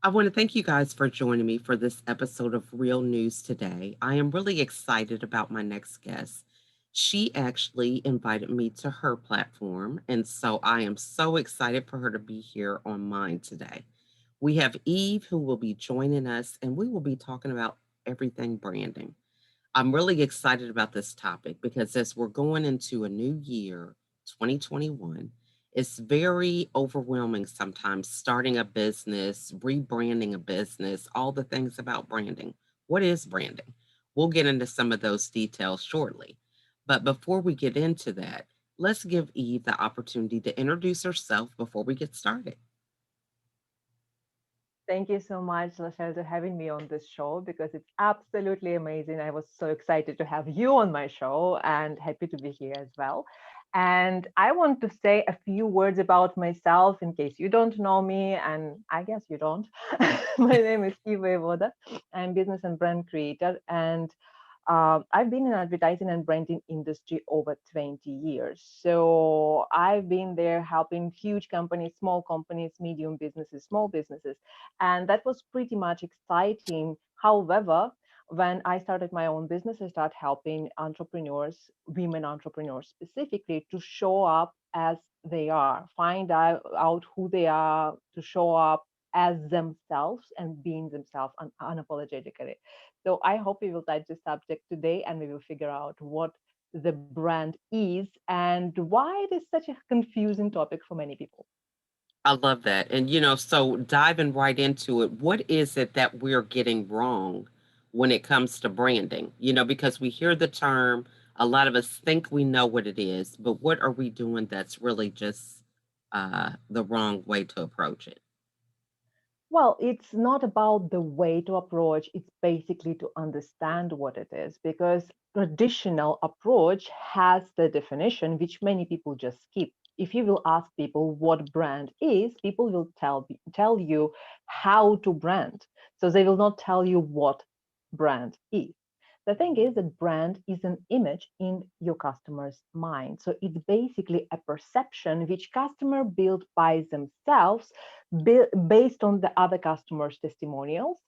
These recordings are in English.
I want to thank you guys for joining me for this episode of Real News today. I am really excited about my next guest. She actually invited me to her platform, and so I am so excited for her to be here on mine today. We have Eve who will be joining us, and we will be talking about everything branding. I'm really excited about this topic because as we're going into a new year, 2021, it's very overwhelming sometimes starting a business, rebranding a business, all the things about branding. What is branding? We'll get into some of those details shortly. But before we get into that, let's give Eve the opportunity to introduce herself before we get started. Thank you so much, Lachelle, for having me on this show because it's absolutely amazing. I was so excited to have you on my show and happy to be here as well. And I want to say a few words about myself in case you don't know me, and I guess you don't. My name is Eve Voyevoda. I'm business and brand creator, and I've been in advertising and branding industry over 20 years. So I've been there helping huge companies, small companies, medium businesses, small businesses. And that was pretty much exciting. However, when I started my own business, I started helping entrepreneurs, women entrepreneurs specifically, to show up as they are, find out who they are, to show up as themselves and being themselves unapologetically. So I hope we will touch this subject today and we will figure out what the brand is and why it is such a confusing topic for many people. I love that. And, so diving right into it, what is it that we're getting wrong when it comes to branding? Because we hear the term, a lot of us think we know what it is, but what are we doing that's really just the wrong way to approach it? Well, it's not about the way to approach, it's basically to understand what it is because traditional approach has the definition which many people just skip. If you will ask people what brand is, people will tell you how to brand. So they will not tell you what brand is. The thing is that brand is an image in your customer's mind. So it's basically a perception which customer build by themselves based on the other customers' testimonials,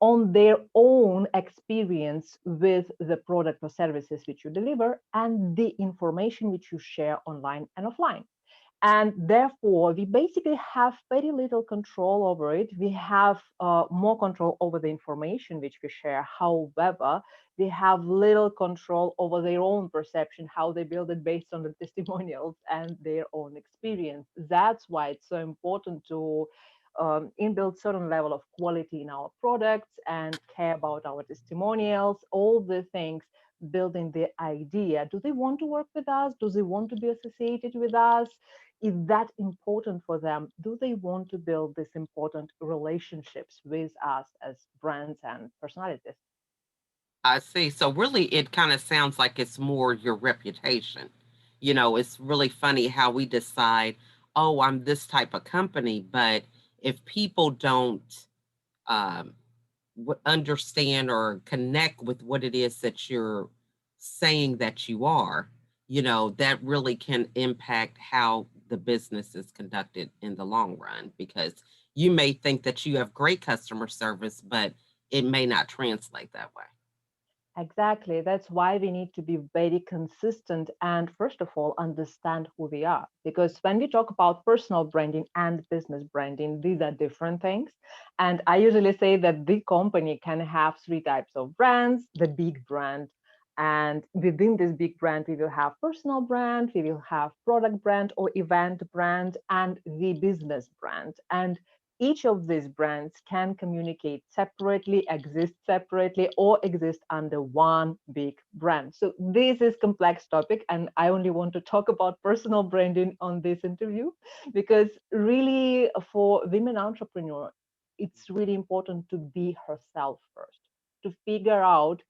on their own experience with the product or services which you deliver, and the information which you share online and offline. And therefore, we basically have very little control over it. We have more control over the information which we share. However, they have little control over their own perception, how they build it based on the testimonials and their own experience. That's why it's so important to inbuild certain level of quality in our products and care about our testimonials, all the things building the idea. Do they want to work with us? Do they want to be associated with us? Is that important for them? Do they want to build these important relationships with us as brands and personalities? I see. So really it kind of sounds like it's more your reputation. It's really funny how we decide, oh, I'm this type of company, but if people don't um, understand or connect with what it is that you're saying that you are, that really can impact how the business is conducted in the long run because you may think that you have great customer service, but it may not translate that way. Exactly. That's why we need to be very consistent and, first of all, understand who we are. Because when we talk about personal branding and business branding, these are different things. And I usually say that the company can have three types of brands: the big brand. And within this big brand, we will have personal brand, we will have product brand or event brand, and the business brand. And each of these brands can communicate separately, exist separately, or exist under one big brand. So this is complex topic, and I only want to talk about personal branding on this interview because really for women entrepreneur, it's really important to be herself first, to figure out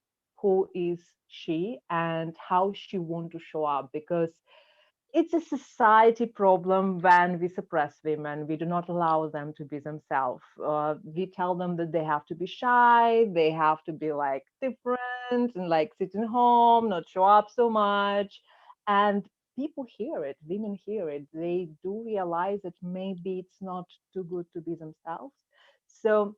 who is she and how she want to show up because it's a society problem when we suppress women. We do not allow them to be themselves. We tell them that they have to be shy, they have to be like different and like sitting home, not show up so much. And people hear it, women hear it. They do realize that maybe it's not too good to be themselves. So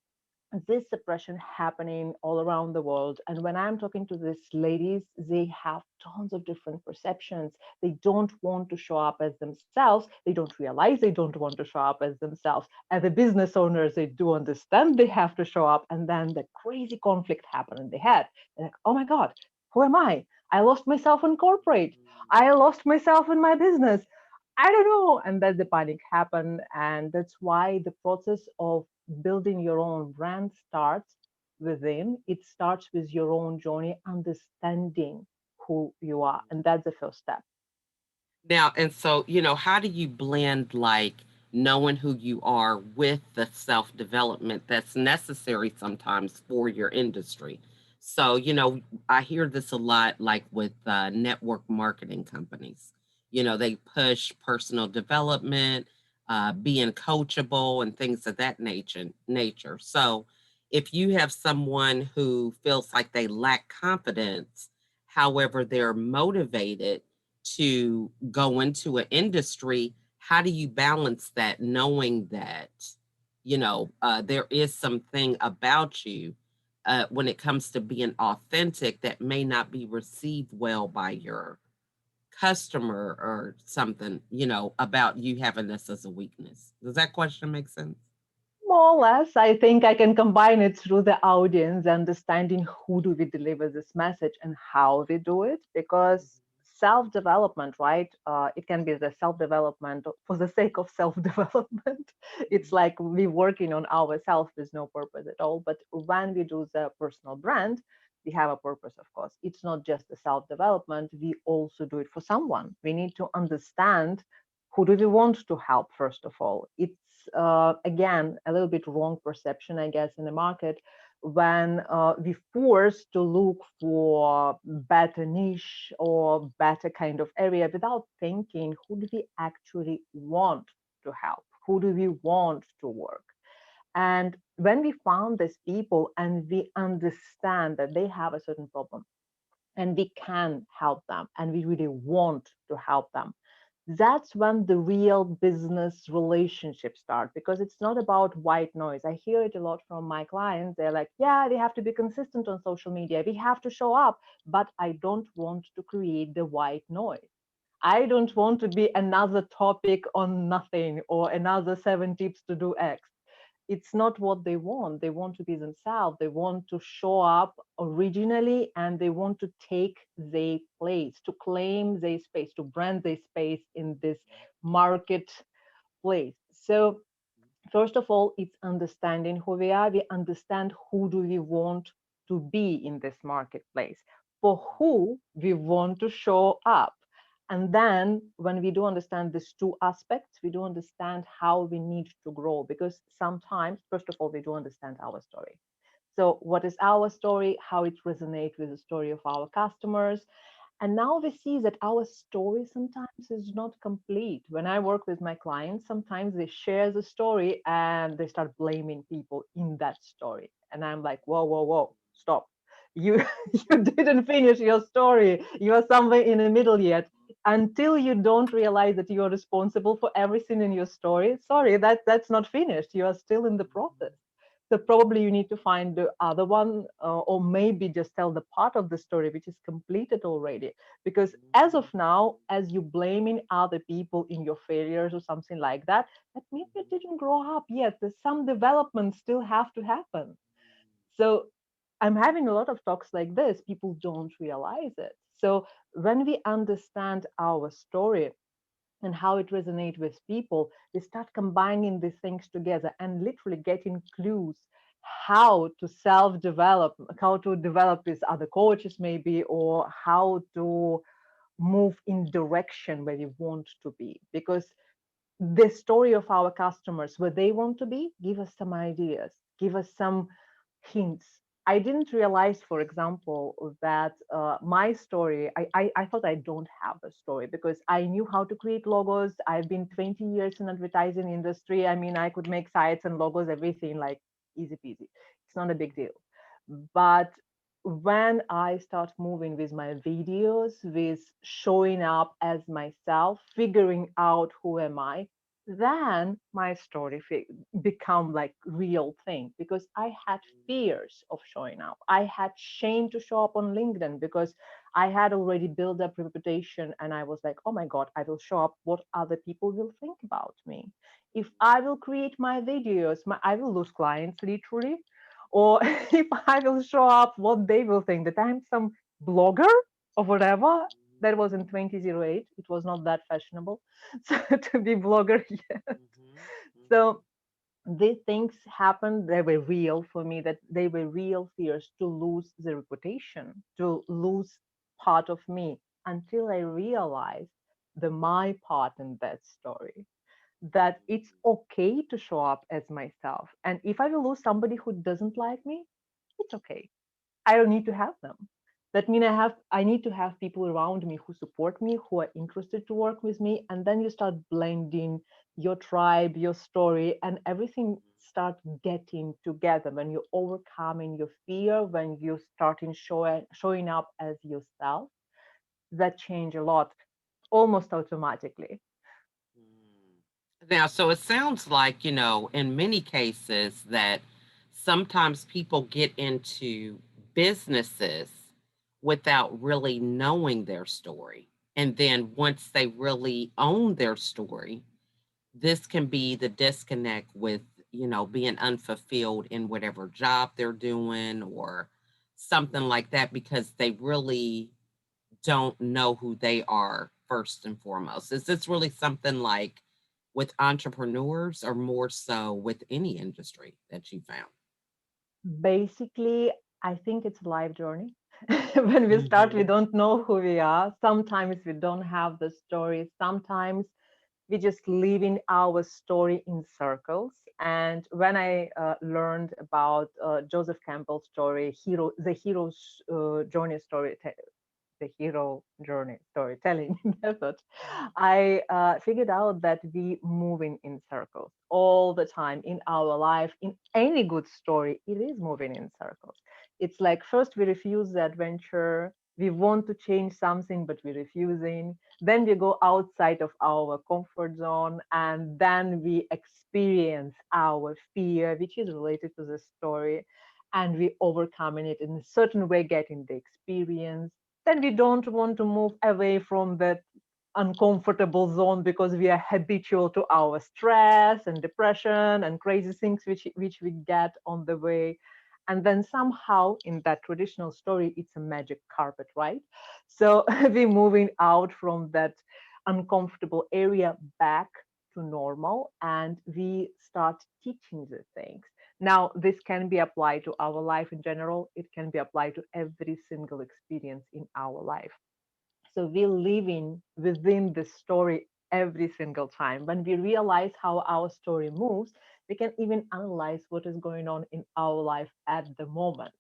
this suppression happening all around the world. And when I'm talking to these ladies, they have tons of different perceptions. They don't want to show up as themselves. They don't realize they don't want to show up as themselves. As the business owners, they do understand they have to show up. And then the crazy conflict happened in their head. They're like, oh my God, who am I? I lost myself in corporate. I lost myself in my business. I don't know. And then the panic happened. And that's why the process of building your own brand starts within. It starts with your own journey, understanding who you are. And that's the first step. Now, and so, how do you blend like knowing who you are with the self development that's necessary sometimes for your industry? So, I hear this a lot like with network marketing companies. They push personal development, being coachable, and things of that nature. So, if you have someone who feels like they lack confidence, however, they're motivated to go into an industry, how do you balance that knowing that, there is something about you when it comes to being authentic that may not be received well by your customer or something, about you having this as a weakness? Does that question make sense? More or less, I think I can combine it through the audience, understanding who do we deliver this message and how we do it. Because self-development, right? It can be the self-development for the sake of self-development. It's like we working on ourselves with no purpose at all. But when we do the personal brand, we have a purpose, of course. It's not just the self-development. We also do it for someone. We need to understand who do we want to help first of all. It's again a little bit wrong perception, I guess, in the market when we force to look for better niche or better kind of area without thinking who do we actually want to help, who do we want to work. And when we found these people and we understand that they have a certain problem and we can help them and we really want to help them, that's when the real business relationships start, because it's not about white noise. I hear it a lot from my clients. They're like, yeah, we have to be consistent on social media, we have to show up, but I don't want to create the white noise. I don't want to be another topic on nothing or another 7 tips to do X. It's not what they want. They want to be themselves. They want to show up originally and they want to take their place, to claim their space, to brand their space in this marketplace. So first of all, it's understanding who we are. We understand who do we want to be in this marketplace, for who we want to show up. And then when we do understand these two aspects, we do understand how we need to grow, because sometimes, first of all, we do understand our story. So what is our story, how it resonates with the story of our customers. And now we see that our story sometimes is not complete. When I work with my clients, sometimes they share the story and they start blaming people in that story. And I'm like, whoa, whoa, whoa, stop. You you didn't finish your story. You are somewhere in the middle yet. Until you don't realize that you are responsible for everything in your story, sorry, that's not finished. You are still in the process. So probably you need to find the other one, or maybe just tell the part of the story which is completed already. Because as of now, as you blaming other people in your failures or something like that, that means you didn't grow up yet. There's some development still have to happen. So I'm having a lot of talks like this. People don't realize it. So when we understand our story and how it resonates with people, they start combining these things together and literally getting clues how to self-develop, how to develop with other coaches maybe, or how to move in direction where you want to be. Because the story of our customers, where they want to be, give us some ideas, give us some hints. I didn't realize, for example, that my story, I thought I don't have a story because I knew how to create logos. I've been 20 years in advertising industry. I mean, I could make sites and logos, everything like easy peasy. It's not a big deal. But when I start moving with my videos, with showing up as myself, figuring out who am I, Then my story become like real thing because I had fears of showing up. I had shame to show up on LinkedIn because I had already built up reputation, and I was like, oh my god, I will show up, what other people will think about me. If I will create my videos, I will lose clients literally. Or if I will show up, what they will think, that I'm some blogger or whatever. That was in 2008. It was not that fashionable so to be blogger yet. Mhm, mhm, So these things happened. They were real for me. That they were real fears to lose the reputation, to lose part of me, until I realized the my part in that story. That it's okay to show up as myself, and if I will lose somebody who doesn't like me, it's okay. I don't need to have them. That means I need to have people around me who support me, who are interested to work with me, and then you start blending your tribe, your story, and everything start getting together when you're overcoming your fear, when you starting showing up as yourself. That change a lot, almost automatically. mm. Now, so it sounds like, in many cases that sometimes people get into businesses without really knowing their story. And then once they really own their story, this can be the disconnect with, being unfulfilled in whatever job they're doing or something like that because they really don't know who they are first and foremost. Is this really something like with entrepreneurs or more so with any industry that you found? Basically, I think it's a life journey. When we start, we Mhm. don't know who we are. Sometimes we don't have the story. Sometimes we just live in our story in circles. And when I learned about Joseph Campbell's story, the hero's journey story, the hero journey storytelling method, I figured out that we moving in circles all the time in our life. In any good story, it is moving in circles. It's like first we refuse the adventure. We want to change something, but we're refusing. Then we go outside of our comfort zone, and then we experience our fear, which is related to the story, and we overcoming it in a certain way, getting the experience. Then we don't want to move away from that uncomfortable zone because we are habitual to our stress and depression and crazy things which we get on the way. And then somehow in that traditional story, it's a magic carpet, right? So we're moving out from that uncomfortable area back to normal, and we start teaching the things. Now, this can be applied to our life in general. It can be applied to every single experience in our life. So we're living within the story every single time. When we realize how our story moves, we can even analyze what is going on in our life at the moment.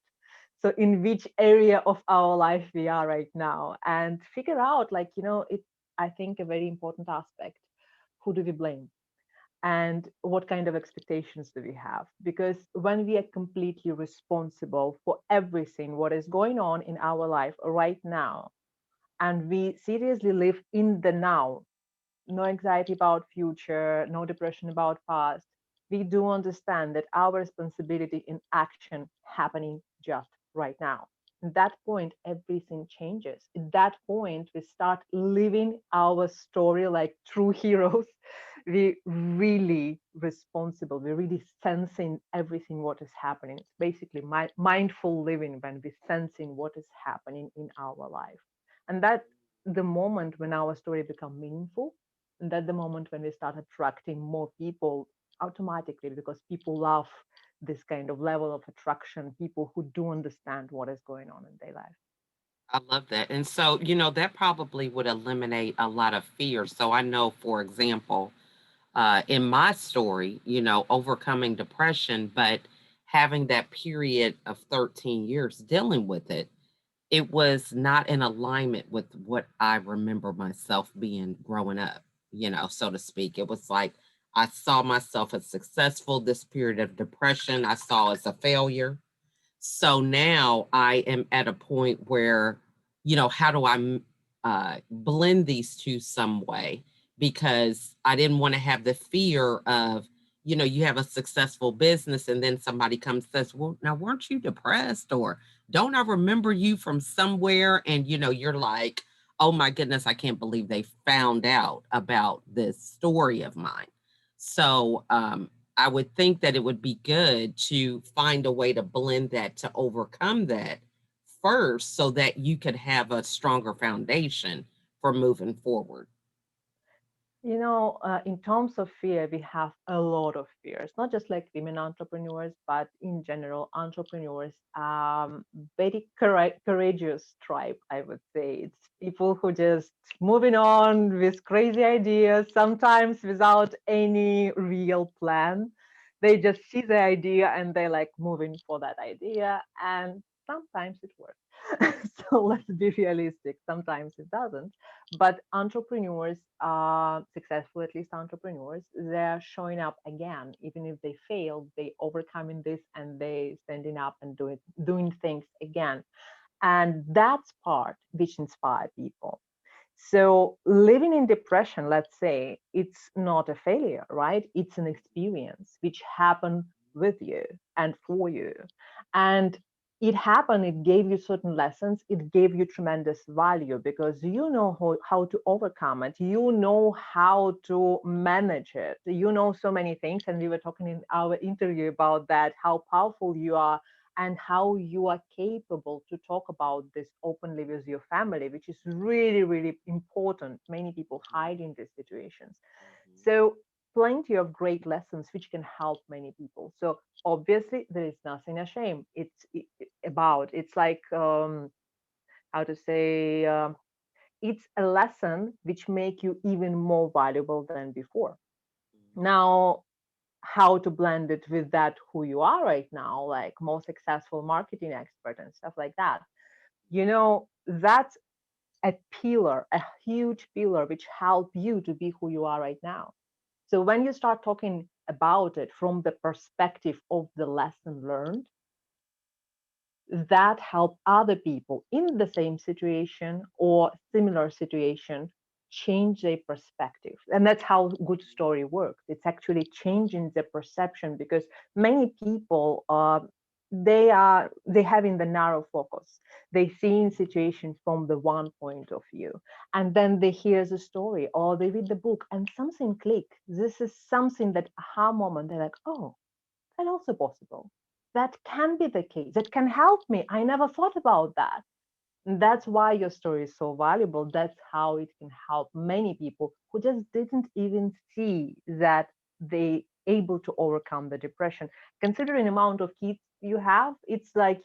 So in which area of our life we are right now, and figure out, like, it, I think a very important aspect, who do we blame? And what kind of expectations do we have? Because when we are completely responsible for everything what is going on in our life right now, and we seriously live in the now, no anxiety about future, no depression about past, we do understand that our responsibility in action happening just right now. At that point, everything changes. At that point, we start living our story like true heroes. We really responsible. We're really sensing everything what is happening. It's basically mindful living when we're sensing what is happening in our life. And that the moment when our story become meaningful, and that's the moment when we start attracting more people automatically, because people love this kind of level of attraction, people who do understand what is going on in their life. I love that. And so, that probably would eliminate a lot of fear. So I know, for example, in my story, overcoming depression, but having that period of 13 years dealing with it, it was not in alignment with what I remember myself being growing up, so to speak. It was like I saw myself as successful. This period of depression, I saw as a failure. So now I am at a point where, how do I blend these two some way? because I didn't want to have the fear of, you have a successful business and then somebody comes and says, well, now weren't you depressed? Or don't I remember you from somewhere? And, you're like, oh my goodness, I can't believe they found out about this story of mine. So, I would think that it would be good to find a way to blend that to overcome that first so that you could have a stronger foundation for moving forward. In terms of fear, we have a lot of fears, not just like women entrepreneurs, but in general, entrepreneurs are very courageous tribe, I would say. It's people who just moving on with crazy ideas, sometimes without any real plan. They just see the idea and they like moving for that idea, and sometimes it works. So let's be realistic. Sometimes it doesn't, but entrepreneurs are successful, at least entrepreneurs, they're showing up again. Even if they fail, they overcoming this and they standing up and doing things again. And that's part which inspire people. So living in depression, let's say, it's not a failure, right? It's an experience which happened with you and for you. And it happened, it gave you certain lessons, it gave you tremendous value because you know how to overcome it, you know how to manage it, you know so many things. And we were talking in our interview about that, how powerful you are and how you are capable to talk about this openly with your family, which is really, really important. Many people hide in these situations. Mhm. So, plenty of great lessons which can help many people. So, obviously, there is nothing a shame. It's like, how to say, it's a lesson which make you even more valuable than before. Now, how to blend it with that who you are right now, like most successful marketing expert and stuff like that. That's a pillar, a huge pillar which help you to be who you are right now. So when you start talking about it from the perspective of the lesson learned, that help other people in the same situation or similar situation change their perspective. And that's how good story works. It's actually changing the perception because many people they having the narrow focus. They see in situation from the one point of view, and then they hear the story or they read the book and something click. This is something that aha moment. They're like, oh, that's also possible. That can be the case. That can help me. I never thought about that. And that's why your story is so valuable. That's how it can help many people who just didn't even see that they able to overcome the depression. Considering amount of kids you have, it's like,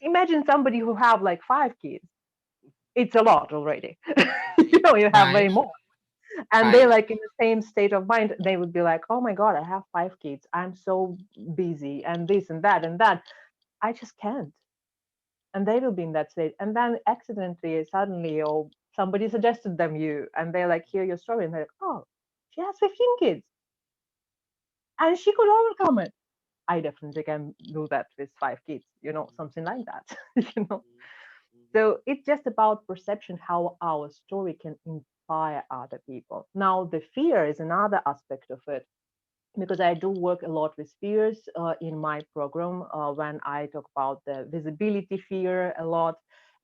imagine somebody who have like 5 kids. It's a lot already. You have way Right, more, and they right. like in the same state of mind. They would be like, oh my god, I have 5 kids, I'm so busy and this and that and that, I just can't. And they will be in that state, and then accidentally suddenly or somebody suggested them you, and they like hear your story and they're like, oh, she has 15 kids and she could overcome it. I definitely can do that with 5 kids, something like that. you know Mhm. So it's just about perception, how our story can inspire other people. Now, the fear is another aspect of it because I do work a lot with fears in my program when I talk about the visibility fear a lot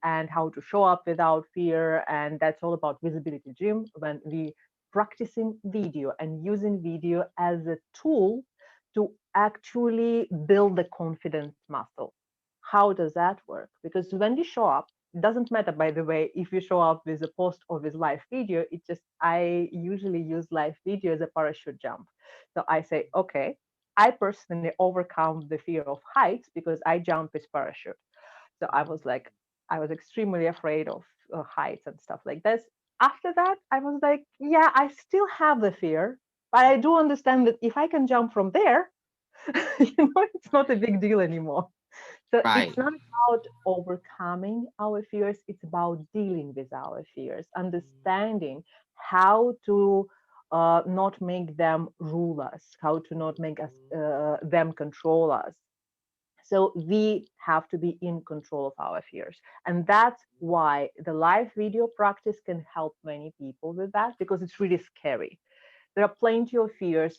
and how to show up without fear. And that's all about visibility gym when we practicing video and using video as a tool to actually build the confidence muscle. How does that work? Because when you show up, it doesn't matter, by the way, if you show up with a post or with live video. It just, I usually use live video as a parachute jump. So I say, okay, I personally overcome the fear of heights because I jump with parachute. So I was extremely afraid of heights and stuff like this. After that, I was like, yeah, I still have the fear, but I do understand that if I can jump from there, it's not a big deal anymore. So it's Right. not about overcoming our fears, it's about dealing with our fears, understanding how to not make them rule us, how to not make us them control us. So we have to be in control of our fears. And that's why the live video practice can help many people with that, because it's really scary. There are plenty of fears,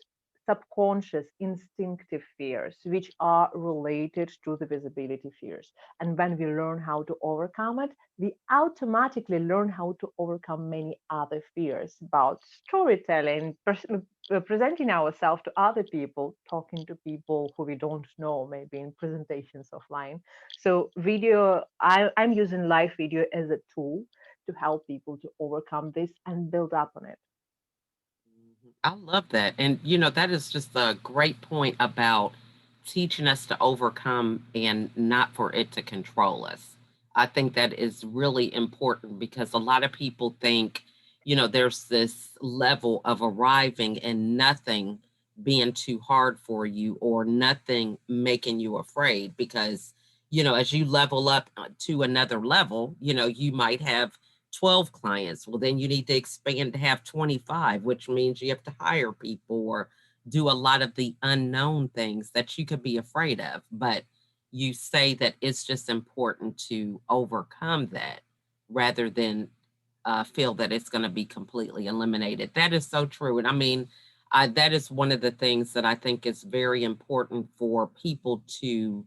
subconscious, instinctive fears, which are related to the visibility fears. And when we learn how to overcome it, we automatically learn how to overcome many other fears about storytelling, presenting ourselves to other people, talking to people who we don't know, maybe in presentations offline. So, I'm using live video as a tool to help people to overcome this and build up on it. Mhm. I love that. And, that is just a great point about teaching us to overcome and not for it to control us. I think that is really important because a lot of people think, there's this level of arriving and nothing being too hard for you or nothing making you afraid because, as you level up to another level, you might have 12 clients. Well, then you need to expand to have 25, which means you have to hire people or do a lot of the unknown things that you could be afraid of. But you say that it's just important to overcome that rather than feel that it's going to be completely eliminated. That is so true. And I mean, that is one of the things that I think is very important for people to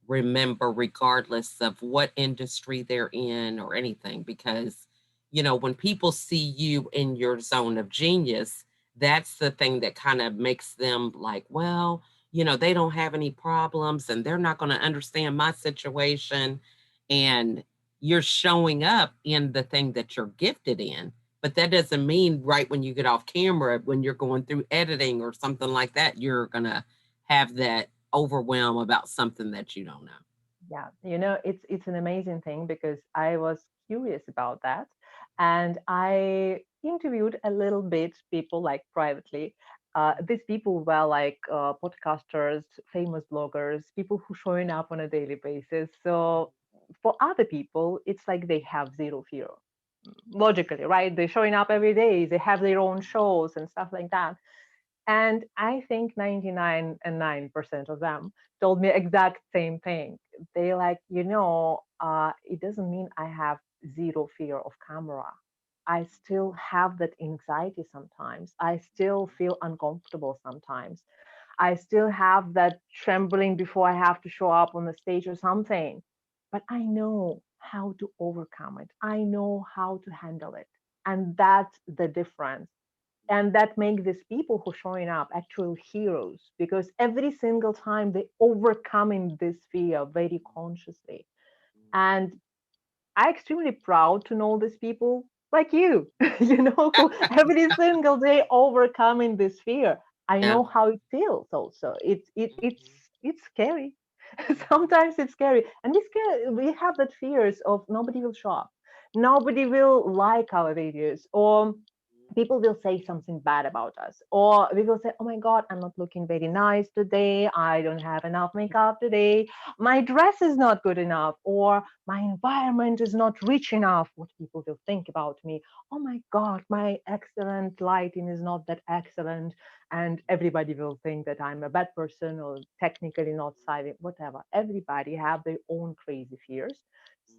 remember regardless of what industry they're in or anything because when people see you in your zone of genius, that's the thing that kind of makes them like, well, they don't have any problems and they're not going to understand my situation. And you're showing up in the thing that you're gifted in, but that doesn't mean right when you get off camera, when you're going through editing or something like that, you're going to have that overwhelm about something that you don't know. Yeah, it's an amazing thing because I was curious about that, and I interviewed a little bit people like privately. These people were like podcasters, famous bloggers, people who showing up on a daily basis. So for other people, it's like they have zero fear. Logically, right? They're showing up every day. They have their own shows and stuff like that. And I think 99.9% of them told me exact same thing. They like, it doesn't mean I have zero fear of camera. I still have that anxiety sometimes. I still feel uncomfortable sometimes. I still have that trembling before I have to show up on the stage or something. But I know how to overcome it. I know how to handle it. And that's the difference, and that make these people who showing up actual heroes, because every single time they overcoming this fear very consciously. And I extremely proud to know these people like you, who every single day overcoming this fear. I Yeah. know how it feels also. Mhm. It's scary. Sometimes it's scary. And we have that fears of nobody will show up. Nobody will like our videos, or people will say something bad about us, or we will say, oh my god, I'm not looking very nice today, I don't have enough makeup today, my dress is not good enough, or my environment is not rich enough. What people will think about me? Oh my god, my excellent lighting is not that excellent, and everybody will think that I'm a bad person or technically not savvy, whatever. Everybody have their own crazy fears.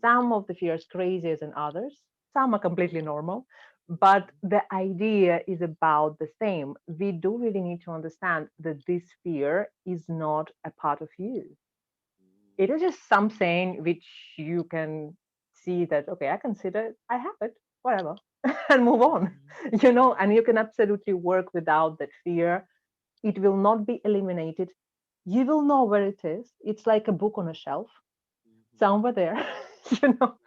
Some of the fears crazier than others, some are completely normal, but the idea is about the same. We do really need to understand that this fear is not a part of you. It is just something which you can see that, okay, I consider it, I have it, whatever, and move on. Mhm. And you can absolutely work without that fear. It will not be eliminated. You will know where it is. It's like a book on a shelf Mhm. somewhere there, you know. Yeah.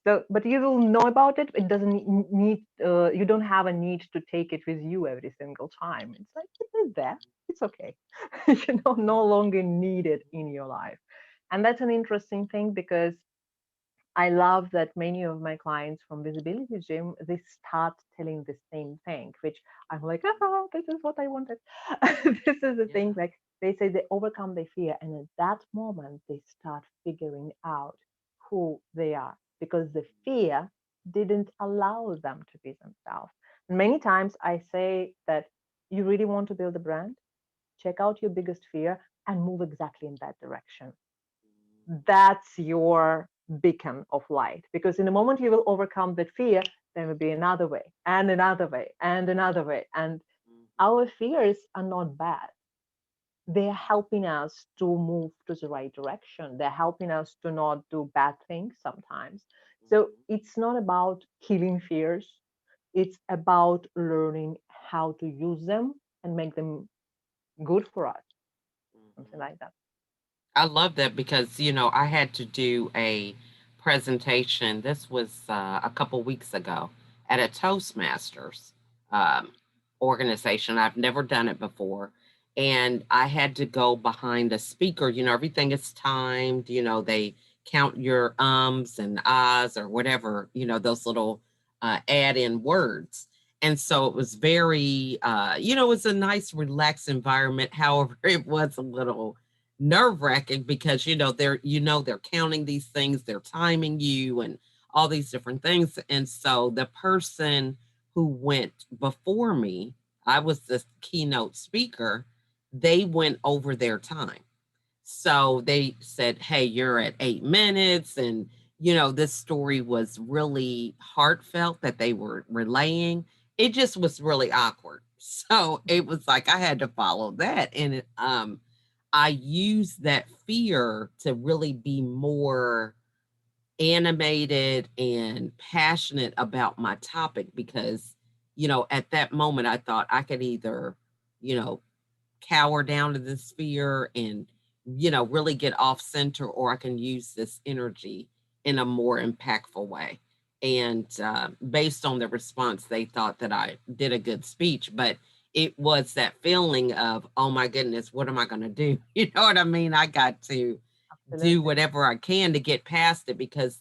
So, but you will know about it. It doesn't need. You don't have a need to take it with you every single time. It's like it is there. It's okay. No longer needed in your life, and that's an interesting thing because I love that many of my clients from Visibility Gym, they start telling the same thing, which I'm like, ah, this is what I wanted. This is the thing. Yeah. Like they say they overcome their fear. And at that moment, they start figuring out who they are because the fear didn't allow them to be themselves. And many times I say that you really want to build a brand, check out your biggest fear and move exactly in that direction. That's your beacon of light. Because in the moment you will overcome that fear, there will be another way and another way and another way. And Mhm. our fears are not bad. They're helping us to move to the right direction. They're helping us to not do bad things sometimes. So Mhm. it's not about killing fears, it's about learning how to use them and make them good for us, something Mhm. like that. I love that because, I had to do a presentation. This was a couple weeks ago at a Toastmasters um, organization. I've never done it before. And I had to go behind a speaker. Everything is timed. They count your ums and ahs or whatever, those little add in words. And so it was very, it was a nice, relaxed environment. However, it was a little nerve wracking because they're counting these things, they're timing you and all these different things. And so the person who went before me, I was the keynote speaker, they went over their time. So they said, "Hey, you're at 8 minutes." And, this story was really heartfelt that they were relaying. It just was really awkward. So it was like I had to follow that. And I used that fear to really be more animated and passionate about my topic because, at that moment, I thought I could either, you know, cower down to this fear and really get off center, or I can use this energy in a more impactful way. And based on the response, they thought that I did a good speech, but it was that feeling of, oh my goodness, what am I going to do? You know what I mean? I got to do Absolutely. whatever I can to get past it because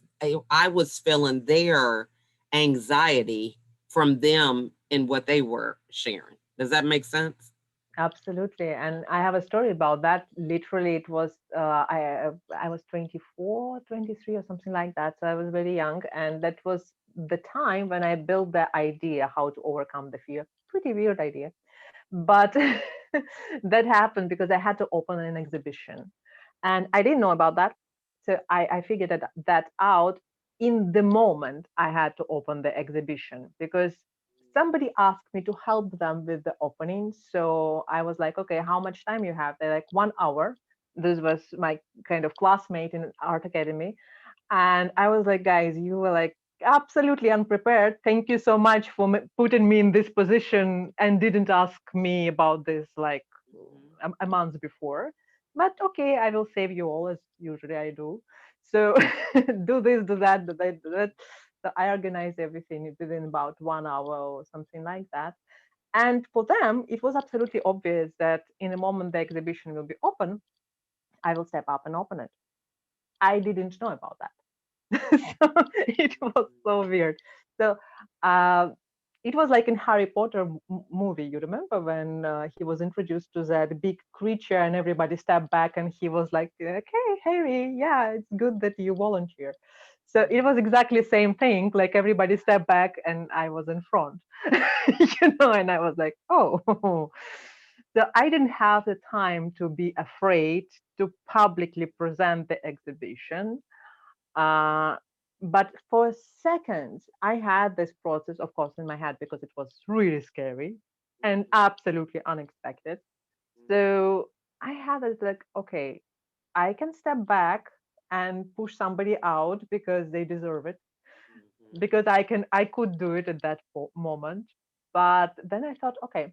I was feeling their anxiety from them and what they were sharing. Does that make sense? Absolutely. And I have a story about that. Literally, it was I was 24, 23, or something like that. So I was very young. And that was the time when I built the idea how to overcome the fear. Pretty weird idea. But that happened because I had to open an exhibition. And I didn't know about that. So I figured that out in the moment I had to open the exhibition because somebody asked me to help them with the opening. So I was like, okay, how much time you have? They're like 1 hour. This was my kind of classmate in art academy. And I was like, guys, you were like absolutely unprepared. Thank you so much for putting me in this position and didn't ask me about this like Mhm. a month before. But okay, I will save you all as usually I do. So do this, do that, do that, do that. So I organized everything within about 1 hour or something like that. And for them, it was absolutely obvious that in the moment the exhibition will be open, I will step up and open it. I didn't know about that. So it was so weird. So uh, it was like in Harry Potter movie. You remember when he was introduced to that big creature and everybody stepped back and he was like, "Okay, Harry, yeah, it's good that you volunteer." So it was Mhm. exactly the same thing. Like everybody stepped back and I was in front, and I was like, "Oh." So I didn't have the time to be afraid to publicly present the exhibition, uh, but for a second, I had this process, of course, in my head because it was really scary and Mhm. absolutely unexpected. Mhm. So I had this like, okay, I can step back and push somebody out because they deserve it, Mhm. because I could do it at that moment. But then I thought, okay,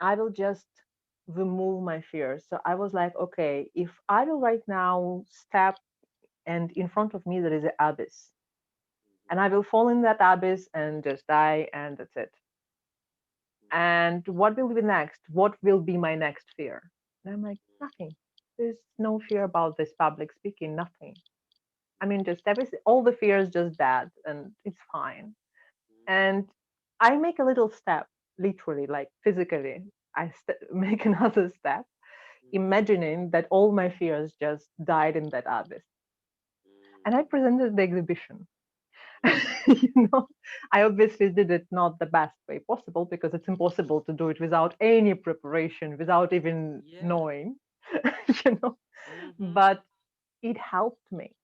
I will just remove my fears. So I was like, okay, if I will right now step and in front of me there is an abyss, and I will fall in that abyss and just die, and that's it. And what will be next? What will be my next fear? And I'm like, nothing. There's no fear about this public speaking, nothing. I mean, just everything, all the fears just bad, and it's fine. And I make a little step, literally, like physically. Make another step, imagining that all my fears just died in that abyss. And I presented the exhibition. you know, I obviously did it not the best way possible because it's impossible to do it without any preparation, without even Yeah. knowing, you know. Mhm. But it helped me.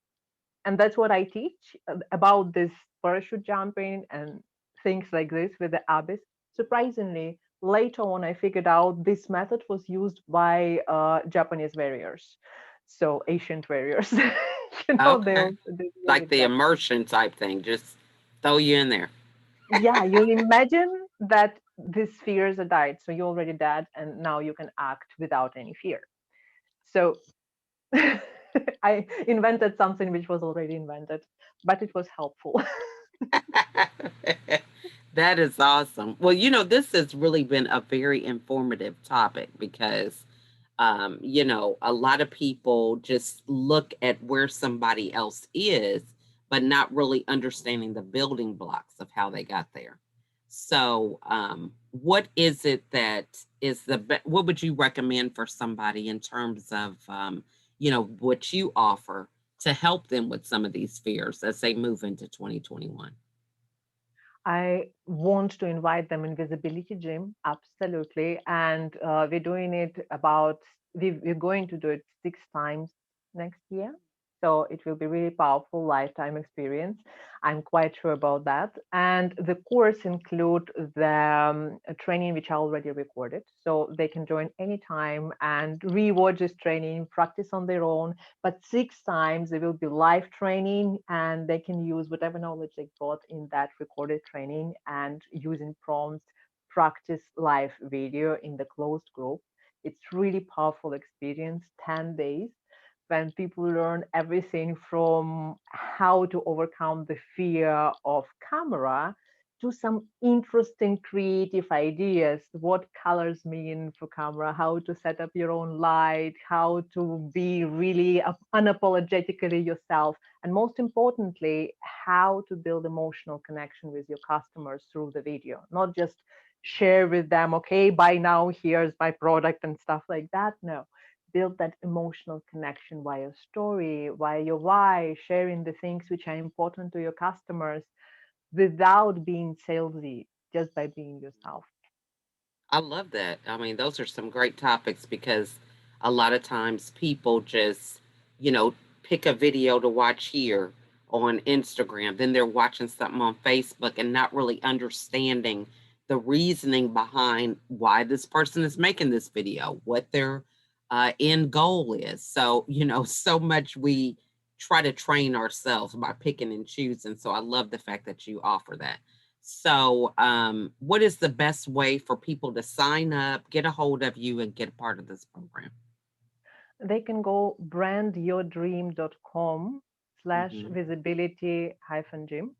And that's what I teach about this parachute jumping and things like this with the abyss. Surprisingly, later on, I figured out this method was used by Japanese warriors, so ancient warriors. They Okay. also did use Like it the back. immersion type thing, just throw you in there. Yeah, you imagine that these fears are died, so you're already dead, and now you can act without any fear. So I invented something which was already invented, but it was helpful. That is awesome. Well, this has really been a very informative topic because, a lot of people just look at where somebody else is, but not really understanding the building blocks of how they got there. So, what is it that is what would you recommend for somebody in terms of, what you offer to help them with some of these fears as they move into 2021? I want to invite them in Visibility Gym, absolutely. And we're doing it we're going to do it 6 times next year. So it will be really powerful lifetime experience. I'm quite sure about that. And the course include the training which I already recorded. So they can join anytime and rewatch this training, practice on their own, but 6 times there will be live training and they can use whatever knowledge they got in that recorded training and using prompts practice live video in the closed group. It's really powerful experience, 10 days when people learn everything from how to overcome the fear of camera to some interesting creative ideas, what colors mean for camera, how to set up your own light, how to be really unapologetically yourself, and most importantly, how to build emotional connection with your customers through the video, not just share with them, okay, buy now, here's my product and stuff like that. No, build that emotional connection via story, via your why, sharing the things which are important to your customers without being salesy, just by being yourself. I love that. I mean, those are some great topics because a lot of times people just, you know, pick a video to watch here on Instagram, then they're watching something on Facebook and not really understanding the reasoning behind why this person is making this video, what their end goal is. So, so much we try to train ourselves by picking and choosing. So I love the fact that you offer that. So, what is the best way for people to sign up, get a hold of you, and get a part of this program? They can go brandyourdream.com slash Hmm. visibility hyphen gym.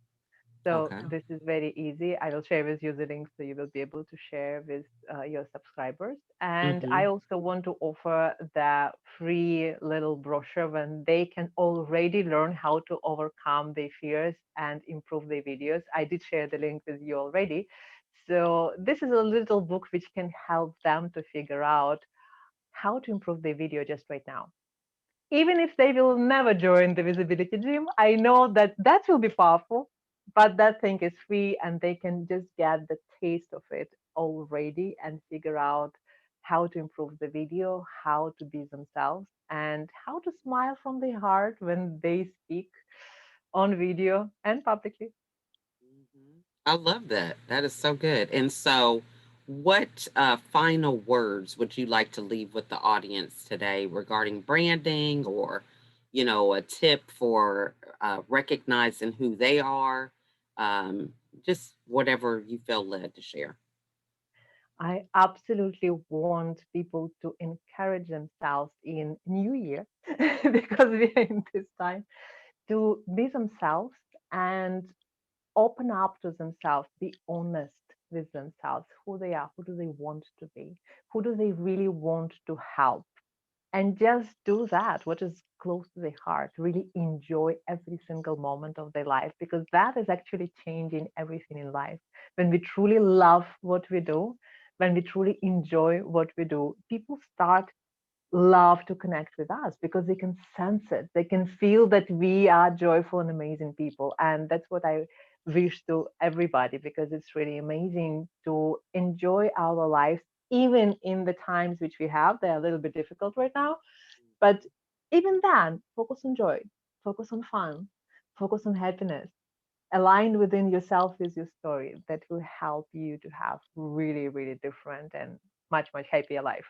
So Okay. this is very easy. I will share with you the link so you will be able to share with your subscribers. And I Hmm. also want to offer the free little brochure when they can already learn how to overcome their fears and improve their videos. I did share the link with you already. So this is a little book which can help them to figure out how to improve their video just right now. Even if they will never join the visibility gym, I know that that will be powerful, but that thing is free and they can just get the taste of it already and figure out how to improve the video, how to be themselves, and how to smile from their heart when they speak on video and publicly. I love that. That is so good. And so, what final words would you like to leave with the audience today regarding branding or, a tip for recognizing who they are? Just whatever you feel led to share. I absolutely want people to encourage themselves in New Year because we are in this time to be themselves and open up to themselves, be honest with themselves, who they are, who do they want to be, who do they really want to help, and just do that, what is close to their heart, really enjoy every single moment of their life, because that is actually changing everything in life. When we truly love what we do, when we truly enjoy what we do, people start love to connect with us because they can sense it. They can feel that we are joyful and amazing people. And that's what I wish to everybody because it's really amazing to enjoy our lives, even in the times which we have. They're a little bit difficult right now, but Even then, focus on joy, focus on fun, focus on happiness. Aligned within yourself is your story that will help you to have really, really different and much, much happier life.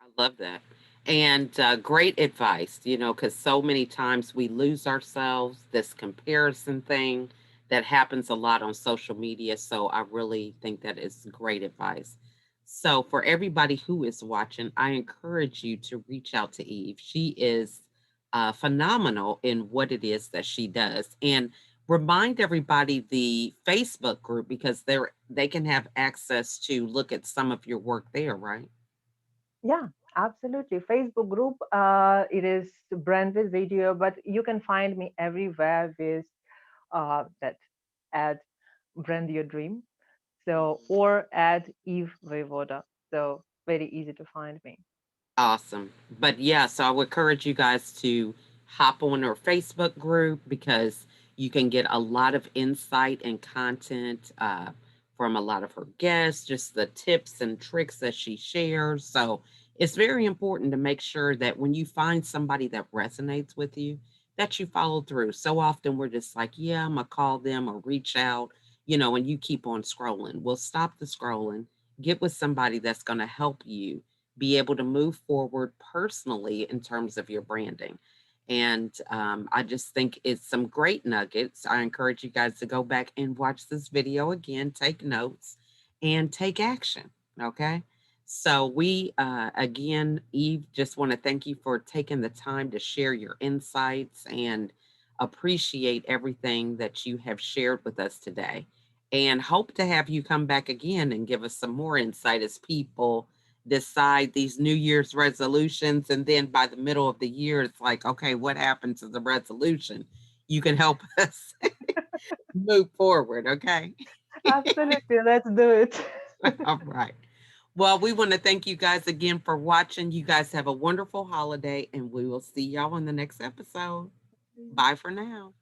I love that. And great advice, because so many times we lose ourselves, this comparison thing that happens a lot on social media. So I really think that is great advice. So for everybody who is watching, I encourage you to reach out to Eve. She is phenomenal in what it is that she does. And remind everybody the Facebook group because they can have access to look at some of your work there, right? Yeah, absolutely. Facebook group, it is brand with video, but you can find me everywhere with that ad brand your dream. So, Mhm. or add Eve Voyevoda. So, very easy to find me. Awesome. But yeah, so I would encourage you guys to hop on her Facebook group because you can get a lot of insight and content from a lot of her guests, just the tips and tricks that she shares. So it's very important to make sure that when you find somebody that resonates with you, that you follow through. So often we're just like, yeah, I'm going to call them or reach out, and you keep on scrolling. Well, stop the scrolling, get with somebody that's going to help you be able to move forward personally in terms of your branding. And I just think it's some great nuggets. I encourage you guys to go back and watch this video again, take notes, and take action. Okay. So, again, Eve, just want to thank you for taking the time to share your insights and appreciate everything that you have shared with us today. And hope to have you come back again and give us some more insight as people decide these New Year's resolutions. And then by the middle of the year, it's like, okay, what happened to the resolution? You can help us move forward. Okay. Absolutely. Let's do it. All right. Well, we want to thank you guys again for watching. You guys have a wonderful holiday, and we will see y'all in the next episode. Bye for now.